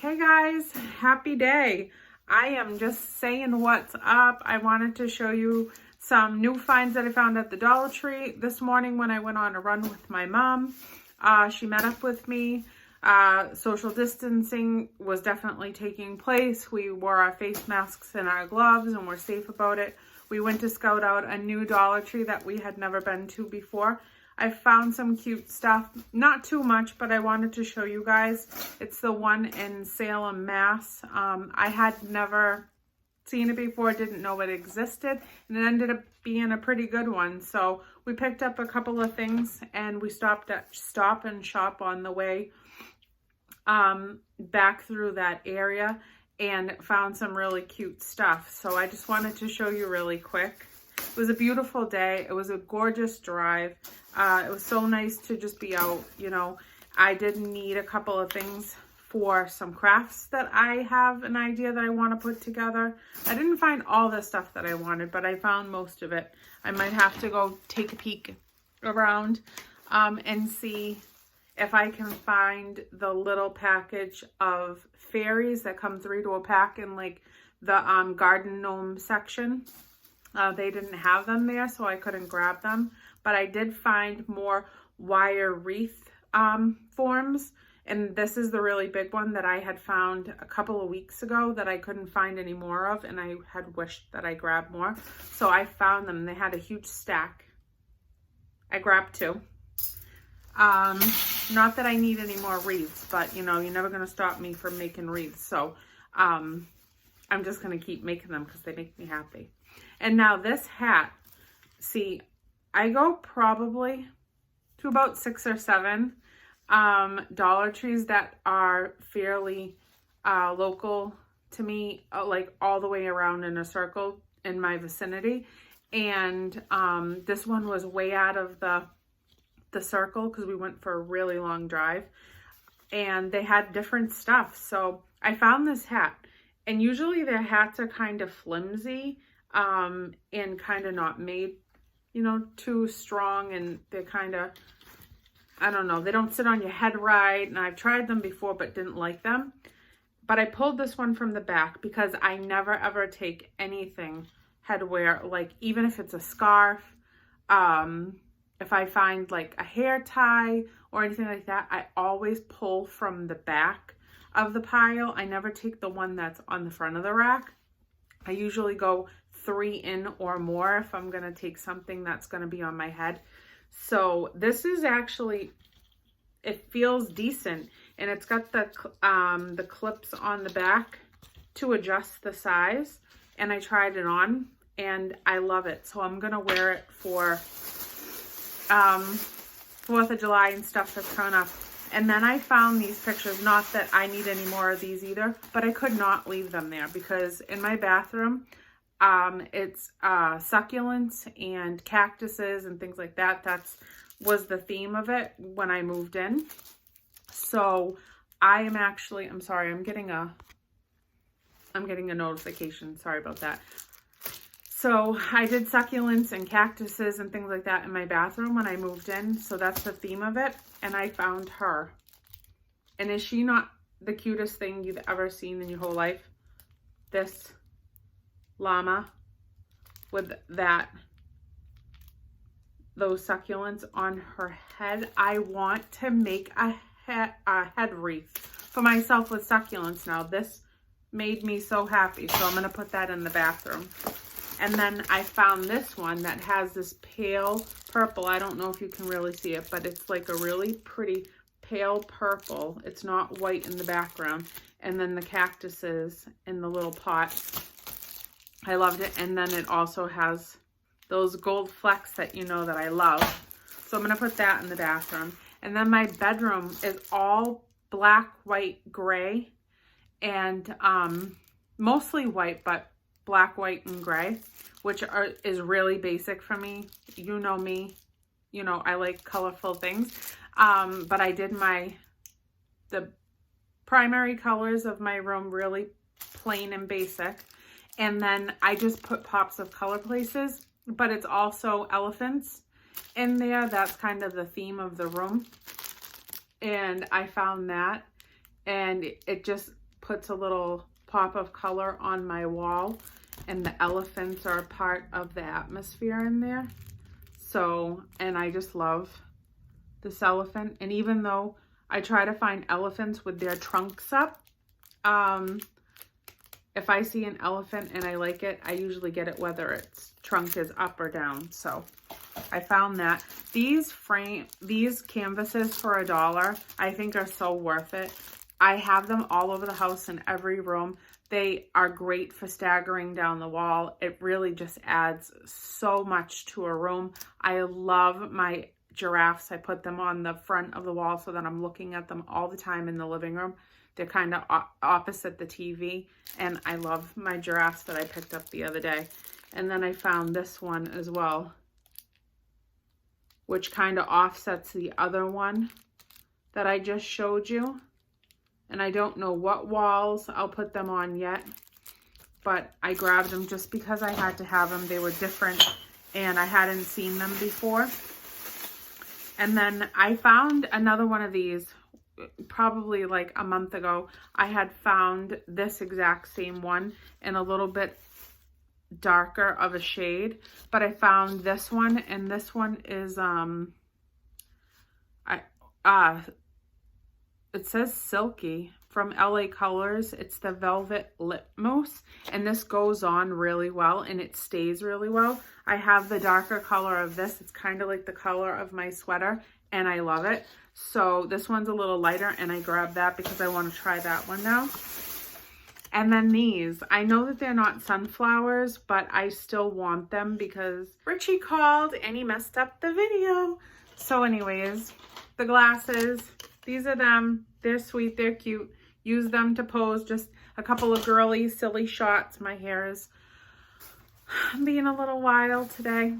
Hey guys, happy day. I am just saying what's up. I wanted to show you some new finds that I found at the Dollar Tree this morning when I went on a run with my mom. She met up with me. Social distancing was definitely taking place. We wore our face masks and our gloves and we're safe about it. We went to scout out a new Dollar Tree that we had never been to before. I found some cute stuff, not too much, but I wanted to show you guys. It's the one in Salem, Mass. I had never seen it before, didn't know it existed, and it ended up being a pretty good one. So we picked up a couple of things and we stopped at Stop and Shop on the way back through that area and found some really cute stuff. So I just wanted to show you really quick. It was a beautiful day. It was a gorgeous drive. It was so nice to just be out, you know. I did need a couple of things for some crafts that I have an idea that I want to put together. I didn't find all the stuff that I wanted, but I found most of it. I might have to go take a peek around and see if I can find the little package of fairies that come 3 to a pack in like the garden gnome section. They didn't have them there, so I couldn't grab them. But I did find more wire wreath forms. And this is the really big one that I had found a couple of weeks ago that I couldn't find any more of. And I had wished that I grabbed more. So I found them. They had a huge stack. I grabbed 2. Not that I need any more wreaths, but you know, you're never going to stop me from making wreaths. So I'm just going to keep making them because they make me happy. And now this hat, see, I go probably to about 6 or 7 Dollar Trees that are fairly local to me, like all the way around in a circle in my vicinity. And this one was way out of the circle because we went for a really long drive. And they had different stuff. So I found this hat. And usually their hats are kind of flimsy and kind of not made, you know, too strong, and they're kind of, I don't know, they don't sit on your head right, and I've tried them before but didn't like them. But I pulled this one from the back because I never ever take anything headwear, like even if it's a scarf, if I find like a hair tie or anything like that, I always pull from the back of the pile. I never take the one that's on the front of the rack. I usually go 3 in or more if I'm going to take something that's going to be on my head. So this is actually, it feels decent, and it's got the clips on the back to adjust the size, and I tried it on and I love it. So I'm going to wear it for 4th of July and stuff that's coming up. And then I found these pictures, not that I need any more of these either, but I could not leave them there because in my bathroom, it's succulents and cactuses and things like that. Was the theme of it when I moved in. So I am actually, I'm sorry, I'm getting a notification. Sorry about that. So I did succulents and cactuses and things like that in my bathroom when I moved in. So that's the theme of it. And I found her. And is she not the cutest thing you've ever seen in your whole life? This llama with those succulents on her head. I want to make a head wreath for myself with succulents now. This made me so happy. So I'm going to put that in the bathroom. And then I found this one that has this pale purple. I don't know if you can really see it, but it's like a really pretty pale purple. It's not white in the background. And then the cactuses in the little pot. I loved it. And then it also has those gold flecks that you know that I love. So I'm going to put that in the bathroom. And then my bedroom is all black, white, gray, and mostly white, but black, white, and gray, which is really basic for me. You know me, you know, I like colorful things. But I did the primary colors of my room really plain and basic. And then I just put pops of color places, but it's also elephants in there. That's kind of the theme of the room. And I found that, and it just puts a little pop of color on my wall, and the elephants are a part of the atmosphere in there. So, and I just love this elephant. And even though I try to find elephants with their trunks up, if I see an elephant and I like it, I usually get it whether its trunk is up or down. So I found that. These canvases for $1, I think are so worth it. I have them all over the house in every room. They are great for staggering down the wall. It really just adds so much to a room. I love my giraffes. I put them on the front of the wall so that I'm looking at them all the time in the living room. They're kind of opposite the TV, and I love my giraffes that I picked up the other day. And then I found this one as well, which kind of offsets the other one that I just showed you. And I don't know what walls I'll put them on yet, but I grabbed them just because I had to have them. They were different and I hadn't seen them before. And then I found another one of these probably like a month ago. I had found this exact same one in a little bit darker of a shade, but I found this one, and this one is it says Silky from LA Colors. It's the Velvet Lip Mousse, and this goes on really well and it stays really well. I have the darker color of this. It's kind of like the color of my sweater, and I love it. So this one's a little lighter, and I grabbed that because I want to try that one now. And then these, I know that they're not sunflowers, but I still want them because Richie called and he messed up the video. So anyways, the glasses, these are them. They're sweet, they're cute. Use them to pose just a couple of girly, silly shots. My hair is being a little wild today.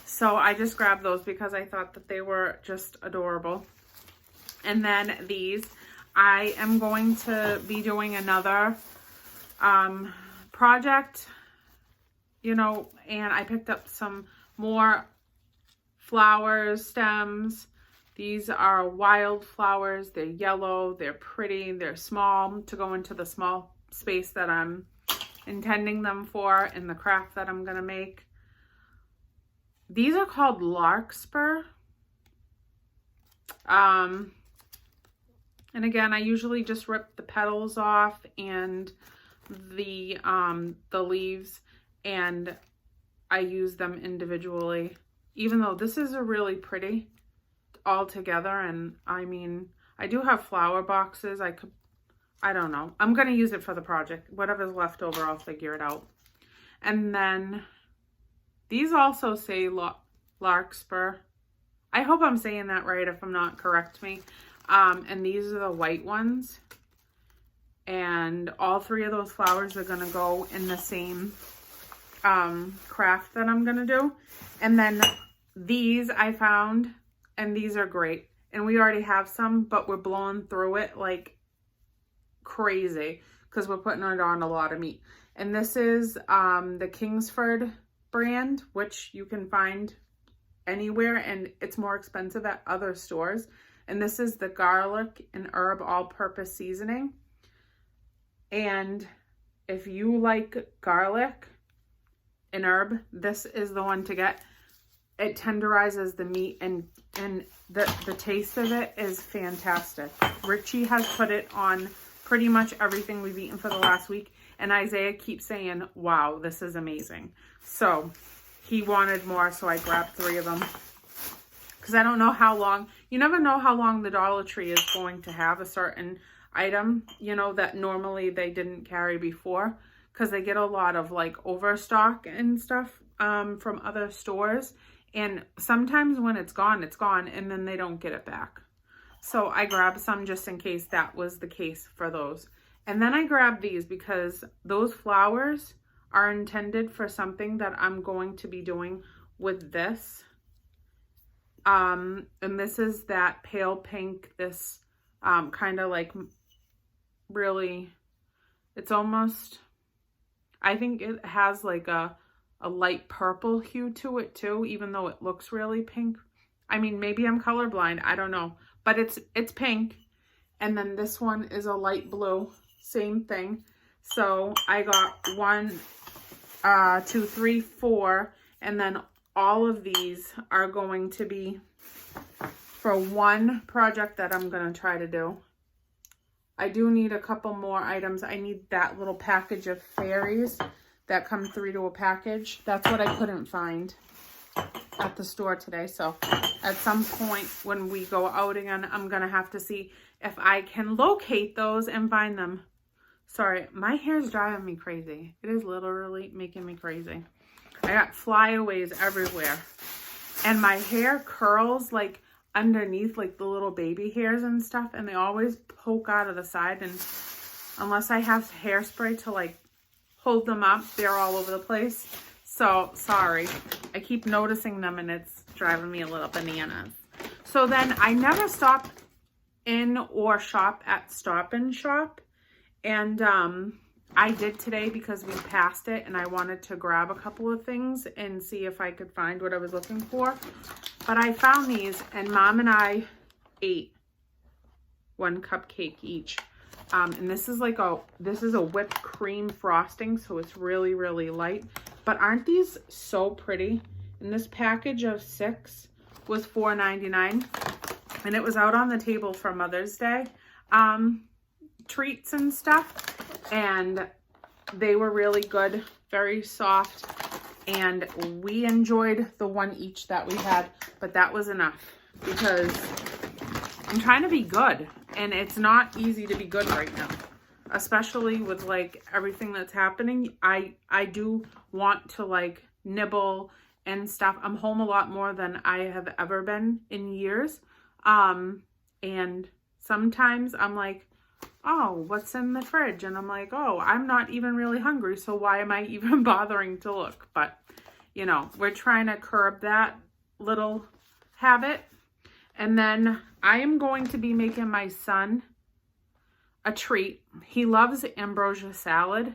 So I just grabbed those because I thought that they were just adorable. And then these, I am going to be doing another project, you know, and I picked up some more flowers, stems. These are wildflowers. They're yellow, they're pretty, they're small to go into the small space that I'm intending them for in the craft that I'm going to make. These are called larkspur. And again, I usually just rip the petals off and the leaves, and I use them individually, even though this is a really pretty all together. And I mean, I do have flower boxes. I don't know. I'm going to use it for the project. Whatever's left over, I'll figure it out. And then these also say larkspur. I hope I'm saying that right. If I'm not, correct me. And these are the white ones. And all three of those flowers are going to go in the same craft that I'm going to do. And then these I found, and these are great. And we already have some, but we're blowing through it like crazy because we're putting it on a lot of meat. And this is the Kingsford brand, which you can find anywhere, and it's more expensive at other stores. And this is the garlic and herb all-purpose seasoning. And if you like garlic and herb, this is the one to get. It tenderizes the meat, and the taste of it is fantastic. Richie has put it on pretty much everything we've eaten for the last week, and Isaiah keeps saying, wow, this is amazing. So he wanted more, so I grabbed 3 of them. Because I don't know how long, you never know how long the Dollar Tree is going to have a certain item, you know, that normally they didn't carry before. Because they get a lot of like overstock and stuff from other stores. And sometimes when it's gone, and then they don't get it back. So I grabbed some just in case that was the case for those. And then I grabbed these because those flowers are intended for something that I'm going to be doing with this. And this is that pale pink, this kind of like really, it's almost, I think it has like a light purple hue to it too, even though it looks really pink. I mean, maybe I'm colorblind, I don't know, but it's pink. And then this one is a light blue, same thing. So I got 1, 2, 3, 4, and then all of these are going to be for one project that I'm going to try to do. I do need a couple more items. I need that little package of fairies that come 3 to a package. That's what I couldn't find at the store today. So at some point when we go out again, I'm going to have to see if I can locate those and find them. Sorry, my hair is driving me crazy. It is literally making me crazy. I got flyaways everywhere. And my hair curls like underneath like the little baby hairs and stuff. And they always poke out of the side. And unless I have hairspray to like hold them up, they're all over the place. So sorry. I keep noticing them and it's driving me a little bananas. So then I never stop in or shop at Stop and Shop. And I did today because we passed it and I wanted to grab a couple of things and see if I could find what I was looking for. But I found these and Mom and I ate 1 cupcake each. And this is like this is a whipped cream frosting, so it's really, really light. But aren't these so pretty? And this package of 6 was $4.99. And it was out on the table for Mother's Day. Treats and stuff, and they were really good, very soft, and we enjoyed the 1 each that we had, but that was enough because I'm trying to be good, and it's not easy to be good right now, especially with like everything that's happening. I do want to like nibble and stuff. I'm home a lot more than I have ever been in years, and sometimes I'm like, oh, what's in the fridge? And I'm like, oh, I'm not even really hungry, so why am I even bothering to look? But, you know, we're trying to curb that little habit. And then I am going to be making my son a treat. He loves ambrosia salad.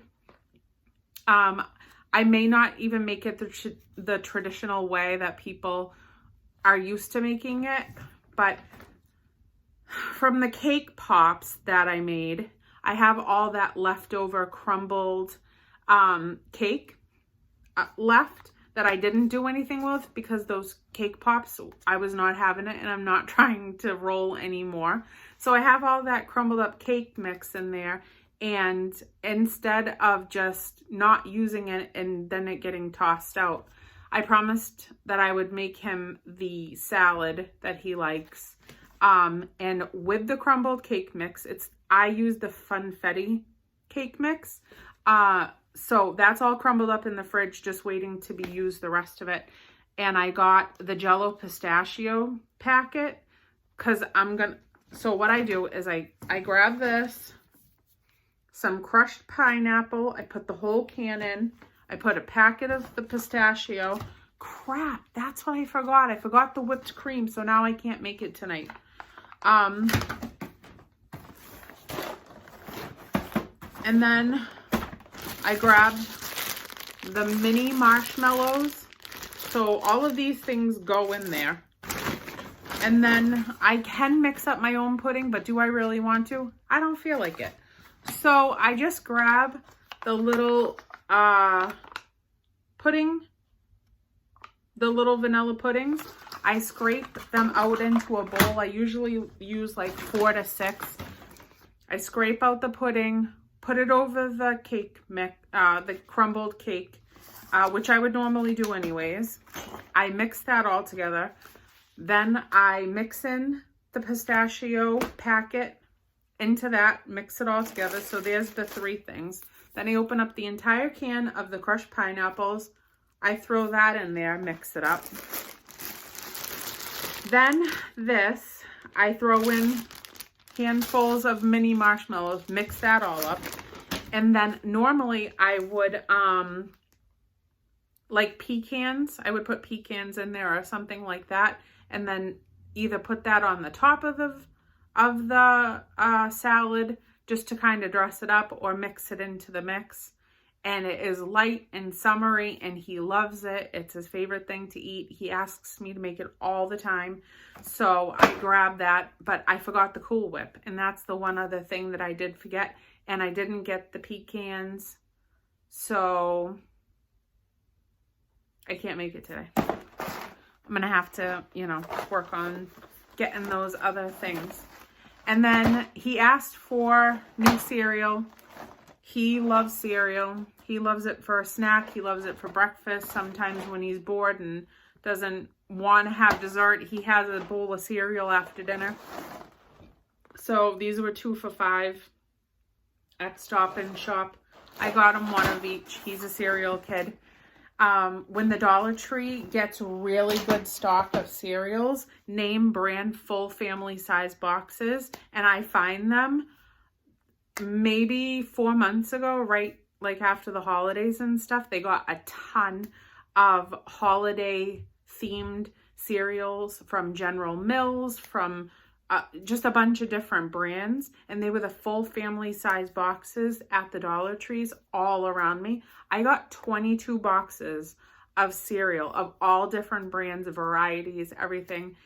I may not even make it the traditional way that people are used to making it, but from the cake pops that I made, I have all that leftover crumbled cake left that I didn't do anything with because those cake pops, I was not having it and I'm not trying to roll anymore. So I have all that crumbled up cake mix in there, and instead of just not using it and then it getting tossed out, I promised that I would make him the salad that he likes. And with the crumbled cake mix, I use the Funfetti cake mix. So that's all crumbled up in the fridge, just waiting to be used, the rest of it. And I got the Jello pistachio packet because so what I do is I grab this, some crushed pineapple. I put the whole can in. I put a packet of the pistachio. Crap, that's what I forgot. I forgot the whipped cream, so now I can't make it tonight. And then I grabbed the mini marshmallows. So all of these things go in there. And then I can mix up my own pudding, but do I really want to? I don't feel like it. So I just grab the little pudding, the little vanilla puddings. I scrape them out into a bowl. I usually use like 4 to 6. I scrape out the pudding, put it over the cake mix, the crumbled cake, which I would normally do anyways. I mix that all together. Then I mix in the pistachio packet into that, mix it all together. So there's the 3 things. Then I open up the entire can of the crushed pineapples. I throw that in there, mix it up. Then this, I throw in handfuls of mini marshmallows, mix that all up. And then normally I would, like pecans, I would put pecans in there or something like that. And then either put that on the top of the salad just to kind of dress it up, or mix it into the mix. and it is light and summery, and he loves it. It's his favorite thing to eat. He asks me to make it all the time. So I grabbed that, but I forgot the Cool Whip, and that's the one other thing that I did forget, and I didn't get the pecans, so I can't make it today. I'm gonna have to, you know, work on getting those other things. And then he asked for new cereal. He loves cereal. He loves it for a snack. He loves it for breakfast. Sometimes when he's bored and doesn't want to have dessert, he has a bowl of cereal after dinner. So these were 2 for $5 at Stop and Shop. I got him one of each. He's a cereal kid. When the Dollar Tree gets really good stock of cereals, name brand full family size boxes, and I find them maybe 4 months ago, right like after the holidays and stuff, they got a ton of holiday themed cereals from General Mills, from just a bunch of different brands, and they were the full family size boxes at the Dollar Trees all around me. I got 22 boxes of cereal of all different brands, varieties, everything,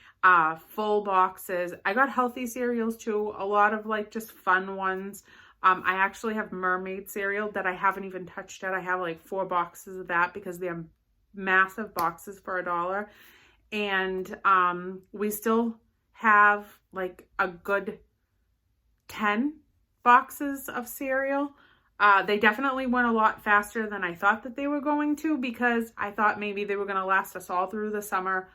full boxes. I got healthy cereals too, a lot of like just fun ones. I actually have mermaid cereal that I haven't even touched yet. I have like 4 boxes of that because they're massive boxes for $1. And we still have like a good 10 boxes of cereal. They definitely went a lot faster than I thought that they were going to, because I thought maybe they were going to last us all through the summer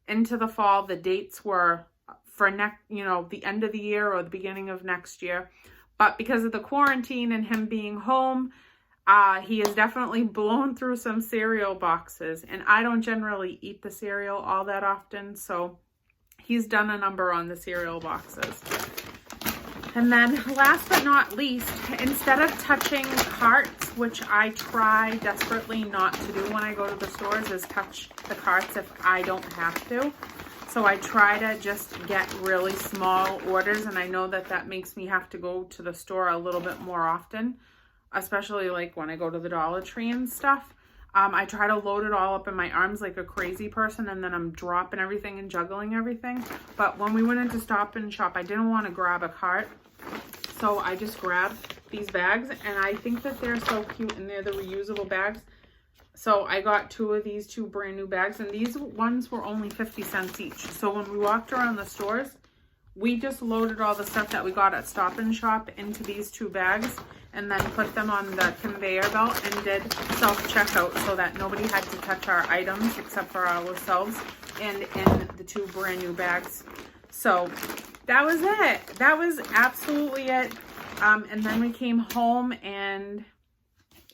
into the fall. The dates were for the end of the year or the beginning of next year. But because of the quarantine and him being home, he has definitely blown through some cereal boxes. And I don't generally eat the cereal all that often, so he's done a number on the cereal boxes. And then last but not least, instead of touching carts, which I try desperately not to do when I go to the stores, is touch the carts if I don't have to. So I try to just get really small orders, and I know that that makes me have to go to the store a little bit more often, especially like when I go to the Dollar Tree and stuff. I try to load it all up in my arms like a crazy person, and then I'm dropping everything and juggling everything. But when we went into Stop and Shop, I didn't want to grab a cart, so I just grabbed these bags, and I think that they're so cute, and they're the reusable bags. So I got 2 of these 2 brand new bags, and these ones were only 50 cents each. So when we walked around the stores, we just loaded all the stuff that we got at Stop and Shop into these 2 bags, and then put them on the conveyor belt and did self-checkout so that nobody had to touch our items except for ourselves, and in the 2 brand new bags. So that was it. That was absolutely it. And then we came home, and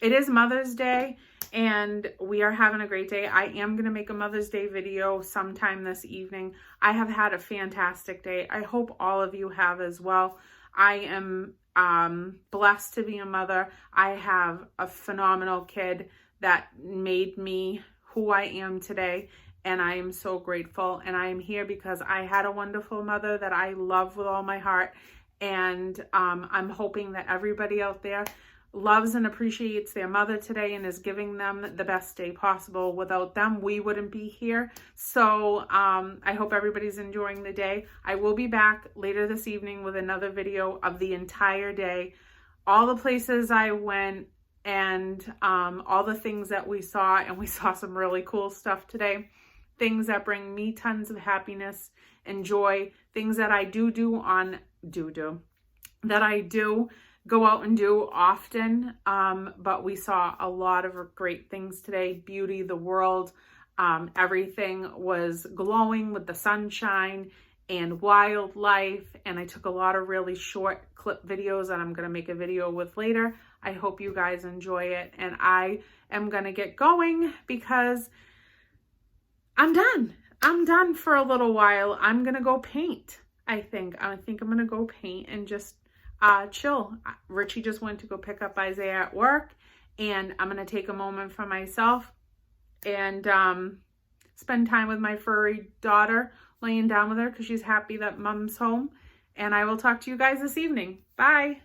it is Mother's Day, and we are having a great day. I am going to make a Mother's Day video sometime this evening. I have had a fantastic day. I hope all of you have as well. I am blessed to be a mother. I have a phenomenal kid that made me who I am today, and I am so grateful. And I am here because I had a wonderful mother that I love with all my heart, and I'm hoping that everybody out there loves and appreciates their mother today and is giving them the best day possible. Without them, we wouldn't be here. So I hope everybody's enjoying the day. I will be back later this evening with another video of the entire day, all the places I went, and all the things that we saw. And we saw some really cool stuff today, things that bring me tons of happiness and joy, things that I do go out and do often, but we saw a lot of great things today. Beauty, the world, everything was glowing with the sunshine and wildlife, and I took a lot of really short clip videos that I'm going to make a video with later. I hope you guys enjoy it, and I am going to get going because I'm done for a little while. I'm going to go paint. I think I'm going to go paint and just chill. Richie just went to go pick up Isaiah at work, and I'm going to take a moment for myself and spend time with my furry daughter, laying down with her because she's happy that mom's home. And I will talk to you guys this evening. Bye.